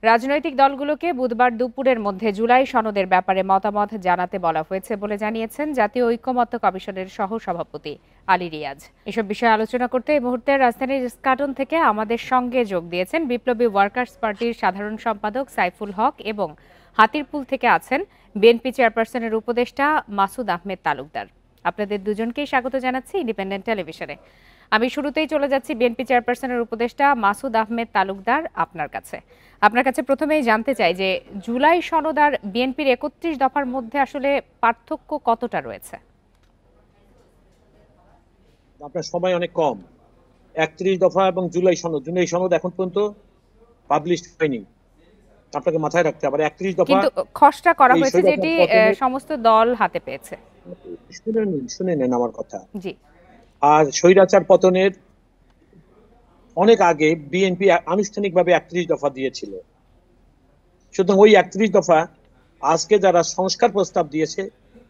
রাজনৈতিক দলগুলোকে বুধবার দুপুরের মধ্যে জুলাই সনদের ব্যাপারে মতামত জানাতে বলা হয়েছে বলে জানিয়েছেন জাতীয় ঐকমত্য কমিশনের সহসভাপতি আলী রিয়াজ। এসব বিষয়ে আলোচনা করতে এই মুহূর্তে রাজধানীর ইস্কাটন থেকে আমাদের সঙ্গে যোগ দিয়েছেন বিপ্লবী ওয়ার্কার্স পার্টির সাধারণ সম্পাদক সাইফুল হক এবং হাতিরপুল থেকে আছেন বিএনপি চেয়ারপারসনের উপদেষ্টা মাসুদ আহমেদ তালুকদার। আপনাদের দুজনকেই স্বাগত জানাচ্ছি ইন্ডিপেন্ডেন্ট টেলিভিশনে। আমি শুরুতেই চলে যাচ্ছি বিএনপি চেয়ারপারসনের উপদেষ্টা মাসুদ আহমেদ তালুকদার আপনার কাছে প্রথমেই জানতে চাই যে জুলাই সনদ আর বিএনপির ৩১ দফার মধ্যে আসলে পার্থক্য কতটা রয়েছে? আপনার সময় অনেক কম। ৩১ দফা এবং জুলাই সনদ এখন পর্যন্ত পাবলিশ হয়নি, আপনাকে মাথায় রাখতে হবে। ৩১ দফা কিন্তু খসড়া করা হয়েছে যেটি সমস্ত দল হাতে পেয়েছে। শুনে নেন আমার কথা। জি। আর স্বৈরাচার পতনের অনেক আগে বিএনপি আনুষ্ঠানিকভাবে ৩১ দফা দিয়েছিল। সুতরাং ওই ৩১ দফা আজকে যারা সংস্কার প্রস্তাব দিয়েছে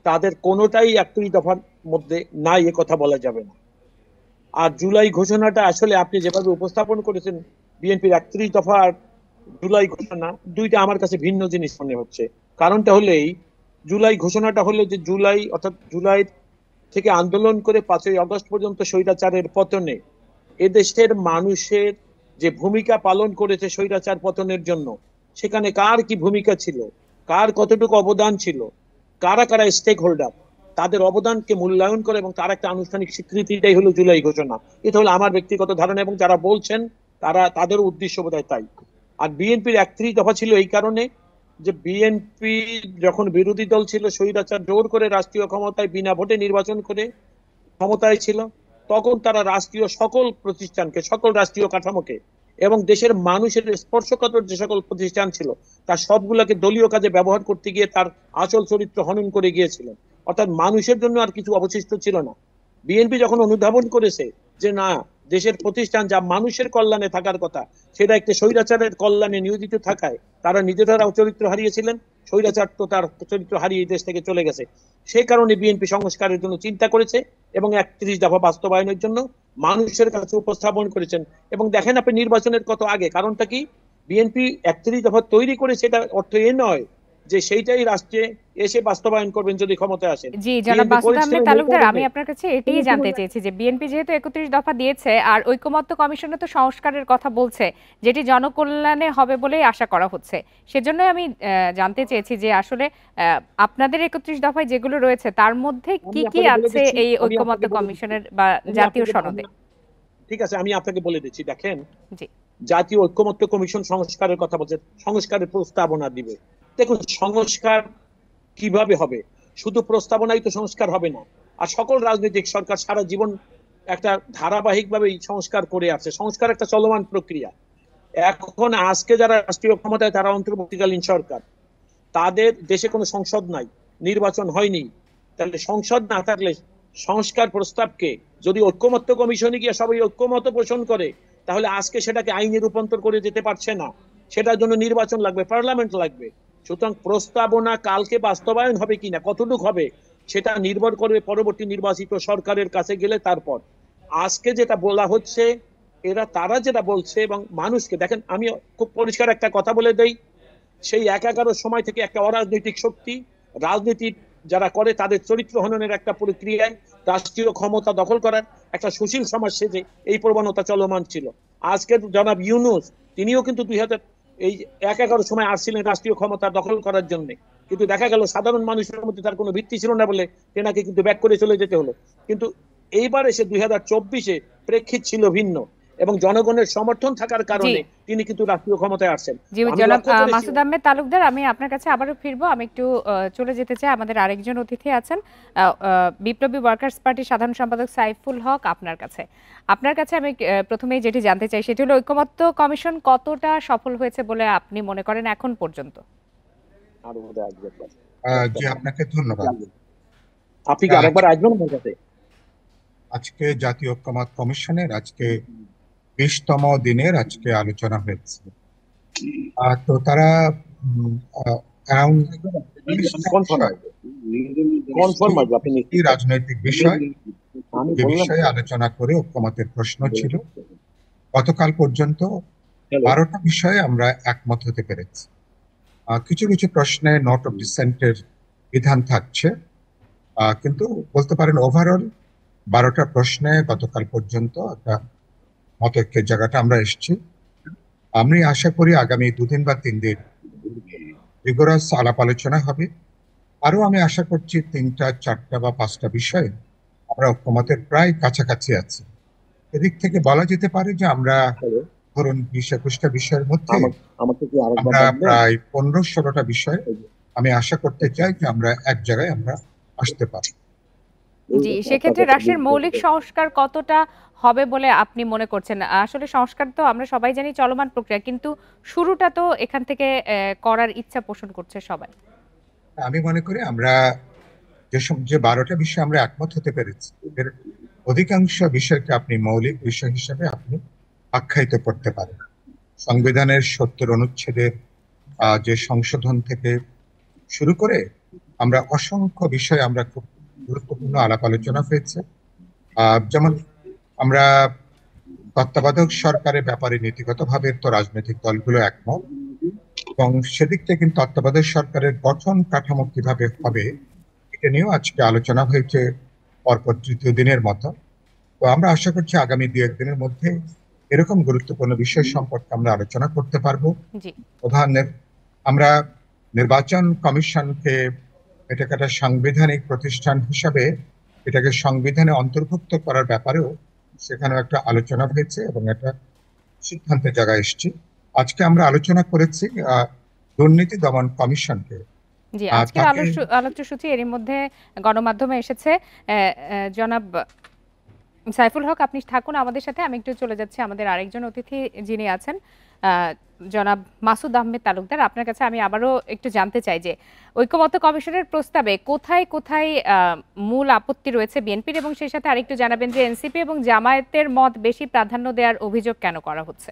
তাদের কোনোটাই ৩১ দফার মধ্যে নাই, এ কথা বলা যাবে না। আর জুলাই ঘোষণাটা আসলে আপনি যেভাবে উপস্থাপন করেছেন, বিএনপির ৩১ দফা আর জুলাই ঘোষণা দুইটা আমার কাছে ভিন্ন জিনিস মনে হচ্ছে। কারণটা হলেই জুলাই ঘোষণাটা হলো যে জুলাই থেকে আন্দোলন করে ৫ই আগস্ট পর্যন্ত স্বৈরাচারের পতনে এদেশের মানুষের যে ভূমিকা পালন করেছে স্বৈরাচার পতনের জন্য, সেখানে কার কি ভূমিকা ছিল, কার কতটুকু অবদান ছিল, কারা কারা স্টেক হোল্ডার, তাদের অবদানকে মূল্যায়ন করে এবং তার একটা আনুষ্ঠানিক স্বীকৃতিটাই হলো জুলাই ঘোষণা। এটা হলো আমার ব্যক্তিগত ধারণা এবং যারা বলছেন তাদের উদ্দেশ্য বোধহয় তাই। আর বিএনপির ৩১ দফা ছিল এই কারণে যে বিএনপি যখন বিরোধী দল ছিল, স্বৈরাচার জোর করে রাষ্ট্রীয় ক্ষমতায় বিনা ভোটে নির্বাচন করে ক্ষমতায় ছিল, তখন তারা রাষ্ট্রীয় সকল প্রতিষ্ঠানকে, সকল রাষ্ট্রীয় কাঠামোকে এবং দেশের মানুষের স্পর্শকাতর যে সকল প্রতিষ্ঠান ছিল তার সবগুলোকে দলীয় কাজে ব্যবহার করতে গিয়ে তার আচল চরিত্র হনন করে গিয়েছিলেন। অর্থাৎ মানুষের জন্য আর কিছু অবশিষ্ট ছিল না। বিএনপি যখন অনুধাবন করেছে যে না, দেশের প্রতিষ্ঠান যা মানুষের কল্যাণে থাকার কথা সেটা একটি স্বৈরাচারের কল্যাণে নিয়োজিত থাকায় তারা নিজেরাও চরিত্র হারিয়েছিলেন, স্বৈরাচার তো তার চরিত্র হারিয়ে দেশ থেকে চলে গেছে। সেই কারণে বিএনপি সংস্কারের জন্য চিন্তা করেছে এবং ৩১ দফা বাস্তবায়নের জন্য মানুষের কাছে উপস্থাপন করেছেন। এবং দেখেন আপনি নির্বাচনের কত আগে, কারণটা কি, বিএনপি ৩১ দফা তৈরি করে সেটা অর্থ এ নয় যে সেইটাই রাষ্ট্রে এসে বাস্তবায়ন করবেন যদি ক্ষমতায় আসেন। জি জনাব মাসুদ আহমেদ তালুকদার, আমি আপনার কাছে এটাই জানতে চেয়েছি যে বিএনপি যেহেতু ৩১ দফা দিয়েছে আর ঐকমত্য কমিশনে তো সংস্কারের কথা বলছে যেটি জনকল্যাণে হবে বলেই আশা করা হচ্ছে, সেজন্য আমি জানতে চেয়েছি যে আসলে আপনাদের ৩১ দফায় যেগুলো রয়েছে তার মধ্যে কি কি আছে এই ঐকমত্য কমিশনের বা জাতীয় সনদে। ঠিক আছে, আমি আপনাকে বলে দিচ্ছি। দেখেন, জাতীয় ঐকমত্য কমিশন সংস্কারের কথা বলছে, সংস্কারের প্রস্তাবনা দিবে। দেখুন সংস্কার কিভাবে হবে, শুধু প্রস্তাবনাই তো সংস্কার হবে না। আর সকল রাজনৈতিক সরকার সারা জীবন একটা ধারাবাহিকভাবে সংস্কার করে আছে, সংস্কার একটা চলমান প্রক্রিয়া। এখন আজকে যারা রাষ্ট্রীয় ক্ষমতায় তারা অন্তর্বর্তীকালীন সরকার, তাদের দেশে কোনো সংসদ নাই, নির্বাচন হয়নি। তাহলে সংসদ না থাকলে সংস্কার প্রস্তাবকে যদি ঐকমত্য কমিশনে গিয়ে সবাই ঐকমত্য পোষণ করে তাহলে আজকে সেটাকে আইনে রূপান্তর করে যেতে পারছে না। সেটার জন্য নির্বাচন লাগবে, পার্লামেন্ট লাগবে। সুতরাং প্রস্তাবনা কালকে বাস্তবায়ন হবে কিনা, কতটুকু হবে, সেটা নির্ভর করবে পরবর্তী নির্বাচিত সরকারের কাছে গেলে। তারপর আজকে যেটা বলা হচ্ছে, তারা যেটা বলছে এবং মানুষকে দেখেন, আমি খুব পরিষ্কার একটা কথা বলে দেই, সেই ১১ সময় থেকে একটা অরাজনৈতিক শক্তি রাজনীতি যারা করে তাদের চরিত্র হননের একটা প্রক্রিয়ায় রাষ্ট্রীয় ক্ষমতা দখল করার একটা সুশীল সমাজ সেজে এই প্রবণতা চলমান ছিল। আজকে জনাব ইউনূস তিনিও কিন্তু ১১ সময় আসছিলেন রাষ্ট্রীয় ক্ষমতা দখল করার জন্য, কিন্তু দেখা গেল সাধারণ মানুষের মধ্যে তার কোনো ভিত্তি ছিল না বলে তেনাকে কিন্তু ব্যাক করে চলে যেতে হলো। কিন্তু এইবার এসে ২০২৪-এ প্রেক্ষিত ছিল ভিন্ন এবং জনগণের সমর্থন থাকার কারণে তিনি কিন্তু রাষ্ট্রীয় ক্ষমতায় আসছেন। জি জনাব মাসুদ আহমেদ তালুকদার, আমি আপনার কাছে আবারও ফিরবো। আমি একটু চলে যেতে চাই, আমাদের আরেকজন অতিথি আছেন বিপ্লবী ওয়ার্কার্স পার্টির সাধারণ সম্পাদক সাইফুল হক। আপনার কাছে আমি প্রথমেই যেটি জানতে চাই সেটি হলো ঐকমত্য কমিশন কতটা সফল হয়েছে বলে আপনি মনে করেন এখন পর্যন্ত? জি আপনাকে ধন্যবাদ। আপনি কি আরেকবার আসবেন আমার কাছে? আজকে জাতীয় ঐকমত্য কমিশনের আজকে ২০তম দিনের আজকে আলোচনা হয়েছে। তো তারা রাজনৈতিক বিষয় যে বিষয়ে আলোচনা করে ঐকমত্যের প্রশ্ন ছিল। গতকাল পর্যন্ত 12টা বিষয়ে আমরা একমত হতে পেরেছি। কিছু কিছু প্রশ্নে নোট অফ ডিসেন্টের বিধান থাকছে, কিন্তু বলতে পারেন ওভারঅল 12টা প্রশ্নে গতকাল পর্যন্ত একটা মতৈক্যের জায়গাটা আমরা এসেছি। আমি আশা করি আগামী 2 দিন বা 3 দিন রিগোরাস আলাপ আলোচনা হবে। আরো আমি আশা করছি 3টা 4টা বা 5টা বিষয়ে আমরা ঐক্যমতের প্রায় কাছাকাছি আছি। এদিক থেকে বলা যেতে পারে যে আমরা ধরুন 20-21টা বিষয়ের মধ্যে আমরা প্রায় 15-16টা বিষয় আমি আশা করতে চাই যে আমরা এক জায়গায় আমরা আসতে পারি। জি, সেক্ষেত্রে রাষ্ট্রের মৌলিক সংস্কার কতটা হবে বলে আপনি মনে করছেন? আসলে সংস্কার তো আমরা সবাই জানি চলমান প্রক্রিয়া, কিন্তু শুরুটা তো এখান থেকে করার ইচ্ছা পোষণ করছে সবাই। আমি মনে করি আমরা যে 12টা বিষয় আমরা একমত হতে পেরেছি, এর অধিকাংশ বিষয়কে আপনি মৌলিক বিষয় হিসেবে আপনি আখ্যায়িত করতে পারেন। সংবিধানের 70 অনুচ্ছেদের যে সংশোধন থেকে শুরু করে আমরা অসংখ্য বিষয় আমরা খুব গুরুত্বপূর্ণ আলাপ আলোচনা হয়েছে। যেমন আমরা তত্ত্বাবধায়ক সরকারের ব্যাপারে নীতিগতভাবে তো রাজনৈতিক দলগুলো একমত, এবং সেদিক থেকে কিন্তু তত্ত্বাবধায়ক সরকারের গঠন কাঠামো কিভাবে হবে এটা নিয়েও আজকে আলোচনা হয়েছে পরপর 3য় দিনের মতো। তো আমরা আশা করছি আগামী 2-1 দিনের মধ্যে এরকম গুরুত্বপূর্ণ বিষয় সম্পর্কে আমরা আলোচনা করতে পারবো। আমরা নির্বাচন কমিশনকে এটাকে একটা সাংবিধানিক প্রতিষ্ঠান হিসাবে এটাকে সংবিধানে অন্তর্ভুক্ত করার ব্যাপারেও সেখানেও একটা আলোচনা হয়েছে এবং একটা সিদ্ধান্তের জায়গায় এসেছি। আজকে আমরা আলোচনা করেছি দুর্নীতি দমন কমিশনকে। জি, আজকে আলোচ্যসূচি এর মধ্যে গণমাধ্যমে এসেছে। জনাব সাইফুল হক, আপনি থাকুন আমাদের সাথে। আমি একটু চলে যাচ্ছি আমাদের আরেকজন অতিথি যিনি আছেন, জনাব মাসুদ আহমেদ তালুকদার। আপনার কাছে আমি আবারও একটু জানতে চাই যে ঐক্যমত্য কমিশনের প্রস্তাবে কোথায় কোথায় মূল আপত্তি রয়েছে বিএনপির, এবং সেই সাথে আরেকটু জানাবেন যে এনসিপি এবং জামায়াতের মত বেশি প্রাধান্য দেওয়ার অভিযোগ কেন করা হচ্ছে?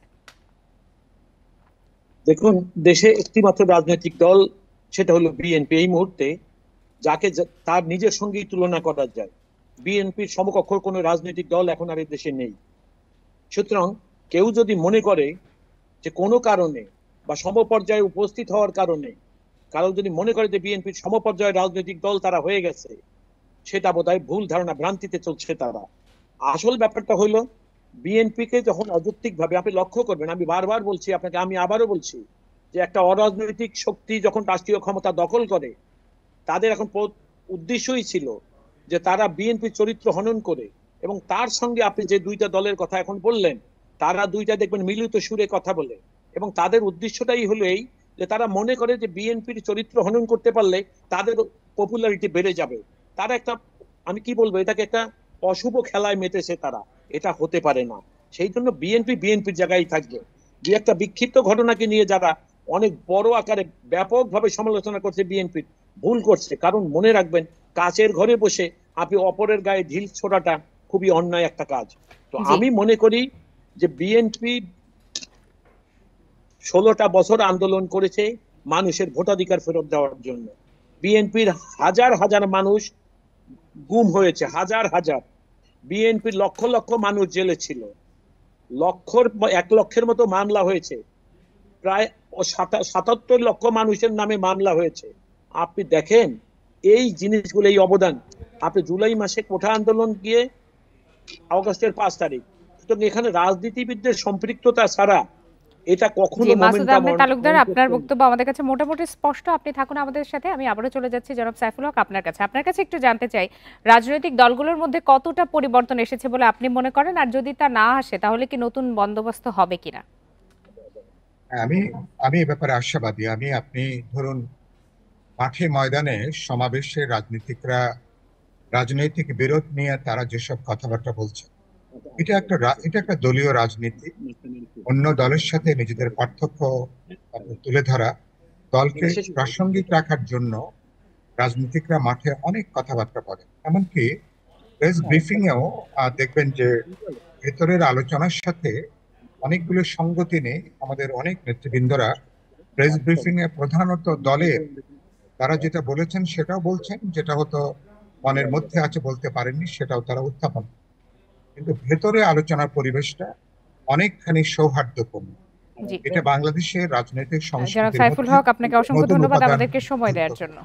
দেখুন, দেশে একটি মাত্র রাজনৈতিক দল, সেটা হলো বিএনপি এই মুহূর্তে, যাকে তার নিজের সঙ্গেই তুলনা করা যায়। বিএনপির সমকক্ষ কোনো রাজনৈতিক দল এখন আর এই দেশে নেই। সুতরাং কেউ যদি মনে করে যে কোনো কারণে বা সমপর্যায়ে উপস্থিত হওয়ার কারণে কারো যদি মনে করে যে বিএনপির সমপর্যায়ের রাজনৈতিক দল তারা হয়ে গেছে, সেটা বোধহয় ভুল ধারণা, ভ্রান্তিতে চলছে তারা। আসল ব্যাপারটা হলো বিএনপিকে যখন অযৌক্তিকভাবে, আপনি লক্ষ্য করবেন, আমি বারবার বলছি আপনাকে, আমি আবারও বলছি, যে একটা অরাজনৈতিক শক্তি যখন রাষ্ট্রীয় ক্ষমতা দখল করে, তাদের এখন উদ্দেশ্যই ছিল যে তারা বিএনপি চরিত্র হনন করে, এবং তার সঙ্গে আপনি যে 2টা দলের কথা এখন বললেন, তারা 2টা দেখবেন মিলিত সুরে কথা বলে, এবং তাদের উদ্দেশ্যটাই হলো এই যে তারা মনে করে যে বিএনপির চরিত্র হনন করতে পারলে তাদের পপুলারিটি বেড়ে যাবে। তারা একটা, আমি কি বলবো, এটাকে একটা অশুভ খেলায় মেতেছে তারা। এটা হতে পারে না। সেই জন্য বিএনপির জায়গায় থাকবে। দু একটা বিক্ষিপ্ত ঘটনাকে নিয়ে যারা অনেক বড় আকারে ব্যাপকভাবে সমালোচনা করছে বিএনপির, ভুল করছে। কারণ মনে রাখবেন, কাচের ঘরে বসে আপনি অপরের গায়ে ঢিল ছোড়াটা খুবই অন্যায় একটা কাজ। তো আমি মনে করি যে বিএনপি 16টা বছর আন্দোলন করেছে মানুষের ভোটাধিকার ফেরত দেওয়ার জন্য। বিএনপির হাজার হাজার মানুষ গুম হয়েছে, হাজার হাজার। বিএনপির লক্ষ লক্ষ মানুষ জেলে ছিল, 1 লক্ষের মতো মামলা হয়েছে, প্রায় 77 লক্ষ মানুষের নামে মামলা হয়েছে। আপনি দেখেন এই জিনিসগুলো, এই অবদান। আপনি জুলাই মাসে কোঠা আন্দোলন গিয়ে আগস্টের 5 তারিখ, সুতরাং এখানে রাজনীতিবিদদের সম্পৃক্ততা ছাড়া এটা কখনো মাসুদ আহমেদ তালুকদার, আপনার বক্তব্য আমাদের কাছে মোটামুটি স্পষ্ট। আপনি থাকুন আমাদের সাথে। আমি আবারও চলে যাচ্ছি জনাব সাইফুল হক আপনার কাছে একটু জানতে চাই, রাজনৈতিক দলগুলোর মধ্যে কতটা পরিবর্তন এসেছে বলে আপনি মনে করেন, আর যদি তা না আসে তাহলে কি নতুন বন্দোবস্ত হবে কিনা? আমি এ ব্যাপারে আশাবাদী। আপনি ধরুন, মাঠে ময়দানে সমাবেশে রাজনৈতিক বিরোধ নিয়ে তারা যেসব কথাবার্তা বলছে, এটা একটা দলীয় রাজনীতি। অন্য দলের সাথে নিজেদের পার্থক্য তুলে ধরা, দলকে প্রাসঙ্গিক রাখার জন্য রাজনীতিকরা মাঠে অনেক কথাবার্তা বলে। এমনকি প্রেস ব্রিফিং এও দেখবেন যে ভেতরের আলোচনার সাথে অনেকগুলো সঙ্গতি নেই। আমাদের অনেক নেতৃবৃন্দরা প্রেস ব্রিফিং এ প্রধানত দলের তারা যেটা বলেছেন সেটাও বলছেন, যেটা হয়তো মনের মধ্যে আছে বলতে পারেননি সেটাও তারা উত্থাপন। কিন্তু ভেতরে আলোচনার পরিবেশটা অনেকখানি সৌহার্দ্যপূর্ণ। জি এটা বাংলাদেশের রাজনৈতিক জনাব সংস্কৃতির সাইফুল মধ্যে হক, আপনাকে অসংখ্য নতুন ধন্যবাদ উপাদান আমাদেরকে সময় দেওয়ার যুক্ত। জন্য।